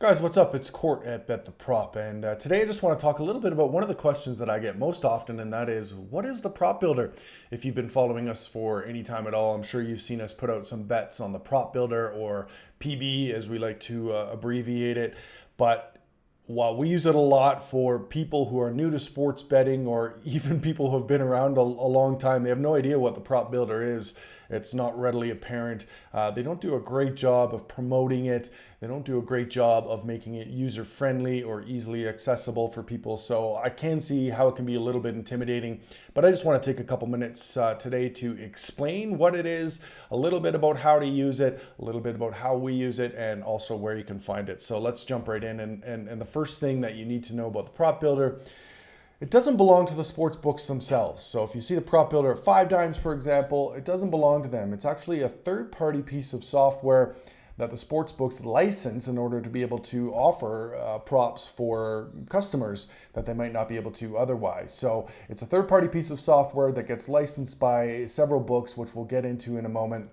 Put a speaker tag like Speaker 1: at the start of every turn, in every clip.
Speaker 1: Guys, what's up? It's Court at Bet the Prop, and today I just want to talk a little bit about one of the questions that I get most often, and that is, what is the prop builder? If you've been following us for any time at all, I'm sure you've seen us put out some bets on the prop builder, or PB as we like to abbreviate it. But while we use it a lot for people who are new to sports betting, or even people who have been around a long time, they have no idea what the prop builder is. It's not readily apparent. They don't do a great job of promoting it. They don't do a great job of making it user friendly or easily accessible for people. So I can see how it can be a little bit intimidating, but I just want to take a couple minutes today to explain what it is, a little bit about how to use it, a little bit about how we use it, and also where you can find it. So let's jump right in. And the first thing that you need to know about the prop builder, it doesn't belong to the sports books themselves. So if you see the prop builder at 5 Dimes, for example, it doesn't belong to them. It's actually a third-party piece of software that the sports books license in order to be able to offer props for customers that they might not be able to otherwise. So it's a third-party piece of software that gets licensed by several books, which we'll get into in a moment,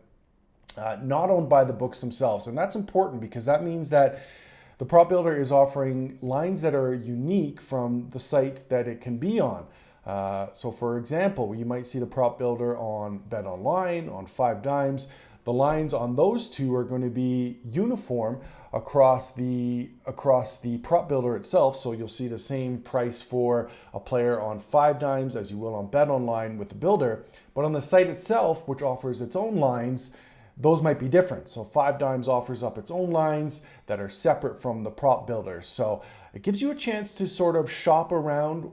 Speaker 1: not owned by the books themselves. And that's important because that means that the prop builder is offering lines that are unique from the site that it can be on. So for example, you might see the prop builder on Bet Online, on 5 Dimes. The lines on those two are going to be uniform across the prop builder itself. So you'll see the same price for a player on 5 Dimes as you will on Bet Online with the builder. But on the site itself, which offers its own lines, those might be different. So 5 Dimes offers up its own lines that are separate from the prop builder. So it gives you a chance to sort of shop around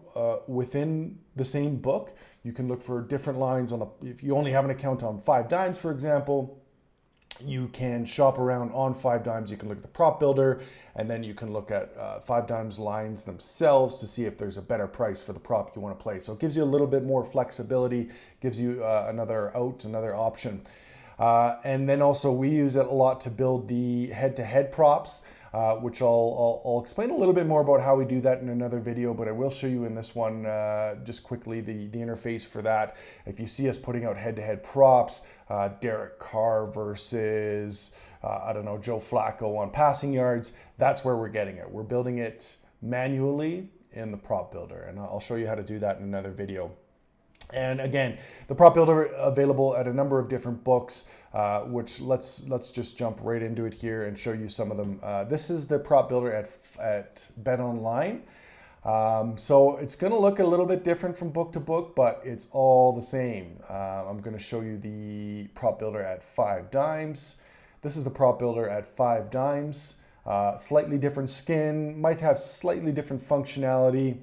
Speaker 1: within the same book. You can look for different lines if you only have an account on 5 Dimes, for example, you can shop around on 5 Dimes. You can look at the prop builder, and then you can look at 5 Dimes lines themselves to see if there's a better price for the prop you want to play. So it gives you a little bit more flexibility, gives you another option. And then also we use it a lot to build the head-to-head props, which I'll explain a little bit more about how we do that in another video, but I will show you in this one just quickly the interface for that. If you see us putting out head-to-head props, Derek Carr versus, Joe Flacco on passing yards, that's where we're getting it. We're building it manually in the prop builder, and I'll show you how to do that in another video. And again, the prop builder available at a number of different books, which let's just jump right into it here and show you some of them. This is the prop builder at Bet Online. So it's going to look a little bit different from book to book, but it's all the same. I'm going to show you the prop builder at 5 Dimes. This is the prop builder at 5 Dimes. Slightly different skin, might have slightly different functionality,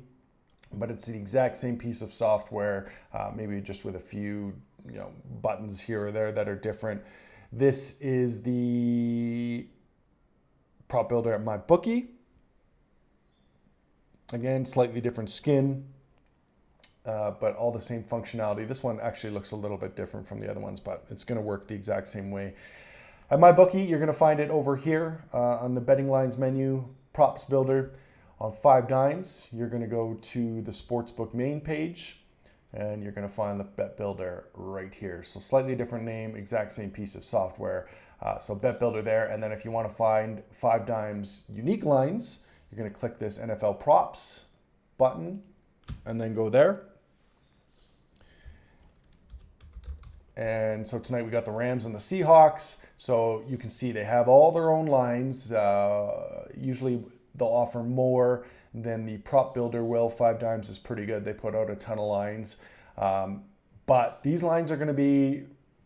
Speaker 1: but it's the exact same piece of software, maybe just with a few buttons here or there that are different. This is the prop builder at MyBookie. Again, slightly different skin, but all the same functionality. This one actually looks a little bit different from the other ones, but it's going to work the exact same way. At MyBookie, you're going to find it over here on the betting lines menu, props builder. On 5 Dimes, you're going to go to the sportsbook main page, and you're going to find the bet builder right here. So slightly different name, exact same piece of software. So bet builder there. And then if you want to find 5 Dimes unique lines, you're going to click this NFL props button and then go there. And so tonight we got the Rams and the Seahawks. So you can see they have all their own lines. Usually they'll offer more than the prop builder will. 5 Dimes is pretty good. They put out a ton of lines. But these lines are going to be,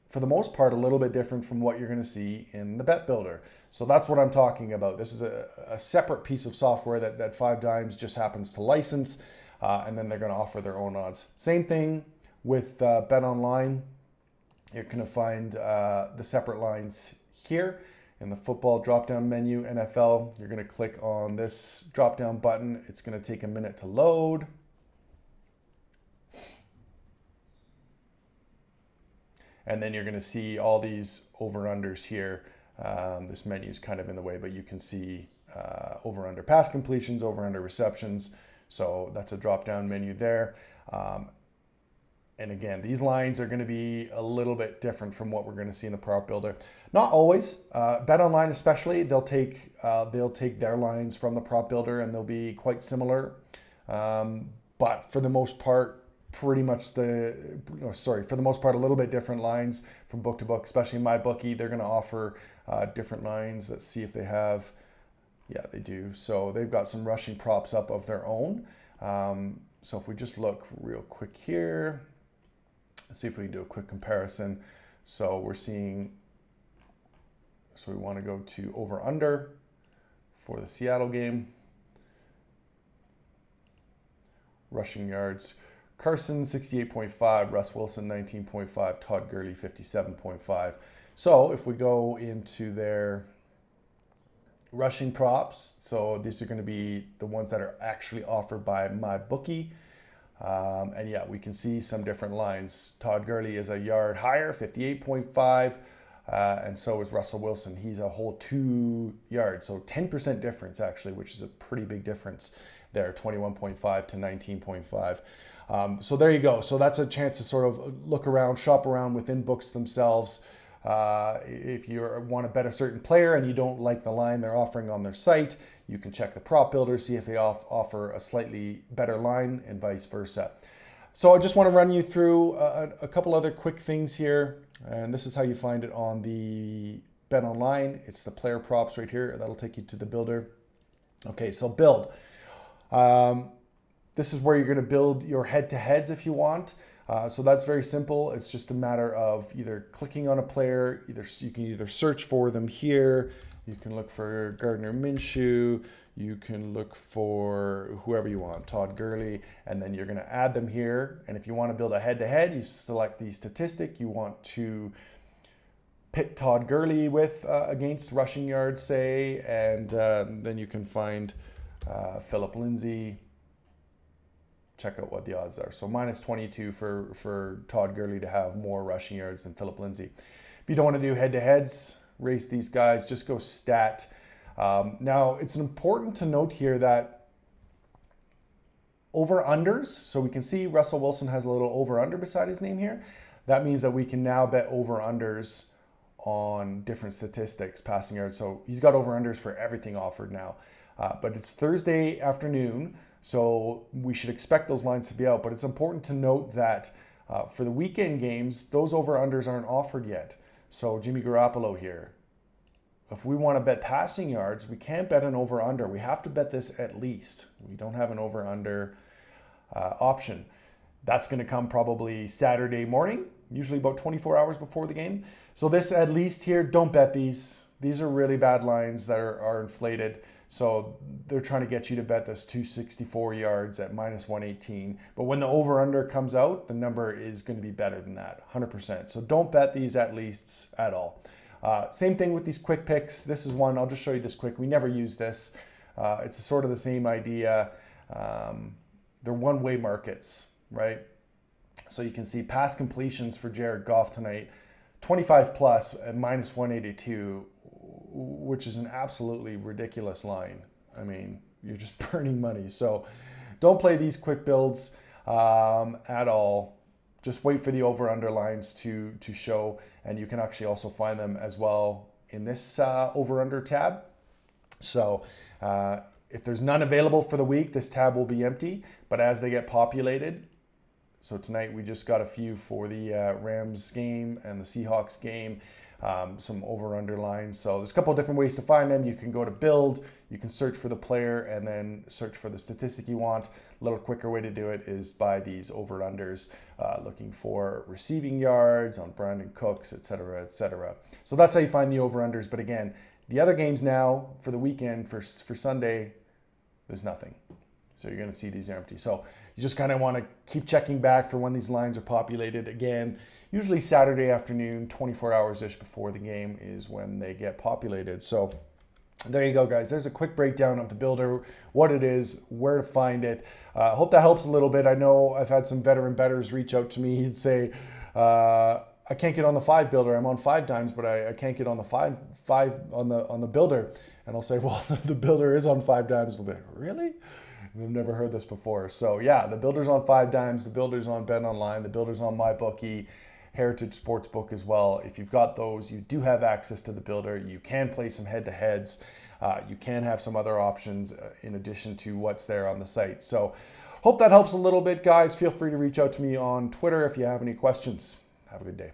Speaker 1: for the most part, a little bit different from what you're going to see in the bet builder. So that's what I'm talking about. This is a separate piece of software that 5 Dimes just happens to license, and then they're going to offer their own odds. Same thing with Bet Online. You're going to find the separate lines here. In the football drop-down menu, NFL, you're going to click on this drop-down button. It's going to take a minute to load. And then you're going to see all these over-unders here. This menu is kind of in the way, but you can see over-under pass completions, over-under receptions. So that's a drop-down menu there. And again, these lines are going to be a little bit different from what we're going to see in the prop builder. Not always. Bet online especially, they'll take their lines from the prop builder and they'll be quite similar. But for the most part, for the most part, a little bit different lines from book to book, especially in my bookie. They're going to offer different lines. Let's see if they have. Yeah, they do. So they've got some rushing props up of their own. So if we just look real quick here, let's see if we can do a quick comparison. So we're seeing, so we want to go to over under for the Seattle game. Rushing yards, Carson 68.5, Russ Wilson 19.5, Todd Gurley 57.5. So if we go into their rushing props, so these are going to be the ones that are actually offered by my bookie. And yeah, we can see some different lines. Todd Gurley is a yard higher, 58.5, and so is Russell Wilson. He's a whole 2 yards, so 10% difference actually, which is a pretty big difference there, 21.5 to 19.5. So there you go. So that's a chance to sort of look around, shop around within books themselves. If you want to bet a certain player and you don't like the line they're offering on their site, you can check the prop builder, see if they offer a slightly better line and vice versa. So I just want to run you through a couple other quick things here. And this is how you find it on the Bet Online. It's the player props right here. That'll take you to the builder. Okay, so build. This is where you're going to build your head-to-heads if you want. So that's very simple. It's just a matter of either clicking on a player, you can either search for them here, you can look for Gardner Minshew, you can look for whoever you want, Todd Gurley, and then you're going to add them here. And if you want to build a head-to-head, you select the statistic you want to pit Todd Gurley with against rushing yards, say, and then you can find Philip Lindsay. Check out what the odds are. So minus 22 for Todd Gurley to have more rushing yards than Philip Lindsay. If you don't want to do head-to-heads, race these guys, just go stat. Now, it's important to note here that over-unders, so we can see Russell Wilson has a little over-under beside his name here. That means that we can now bet over-unders on different statistics, passing yards. So he's got over-unders for everything offered now. But it's Thursday afternoon, so we should expect those lines to be out. But it's important to note that for the weekend games, those over-unders aren't offered yet. So Jimmy Garoppolo here. If we want to bet passing yards, we can't bet an over-under. We have to bet this at least. We don't have an over-under option. That's going to come probably Saturday morning, usually about 24 hours before the game. So this at least here, don't bet these. These are really bad lines that are inflated. So they're trying to get you to bet this 264 yards at minus 118. But when the over-under comes out, the number is going to be better than that, 100%. So don't bet these at leasts at all. Same thing with these quick picks. This is one, I'll just show you this quick. We never use this. It's sort of the same idea. They're one-way markets, right? So you can see pass completions for Jared Goff tonight, 25 plus at minus 182, which is an absolutely ridiculous line. I mean, you're just burning money. So don't play these quick builds at all. Just wait for the over-under lines to show, and you can actually also find them as well in this over-under tab. So if there's none available for the week, this tab will be empty, but as they get populated, so tonight we just got a few for the Rams game and the Seahawks game, some over-under lines. So there's a couple of different ways to find them. You can go to build, you can search for the player and then search for the statistic you want. A little quicker way to do it is by these over-unders, looking for receiving yards on Brandon Cooks, etc., etc. So that's how you find the over-unders. But again, the other games now for the weekend, for Sunday, there's nothing. So you're going to see these are empty. So you just kind of want to keep checking back for when these lines are populated. Again, usually Saturday afternoon, 24 hours-ish before the game is when they get populated. So there you go, guys. There's a quick breakdown of the builder, what it is, where to find it. Hope that helps a little bit. I know I've had some veteran bettors reach out to me and say, I can't get on the 5 builder. I'm on 5 dimes, but I can't get on the five on the builder. And I'll say, well, the builder is on 5 dimes. They'll be like, really? I've never heard this before. So yeah, the builder's on 5 dimes, the builder's on Bet Online, the builder's on MyBookie, Heritage Sportsbook as well. If you've got those, you do have access to the builder. You can play some head-to-heads. You can have some other options in addition to what's there on the site. So hope that helps a little bit, guys. Feel free to reach out to me on Twitter if you have any questions. Have a good day.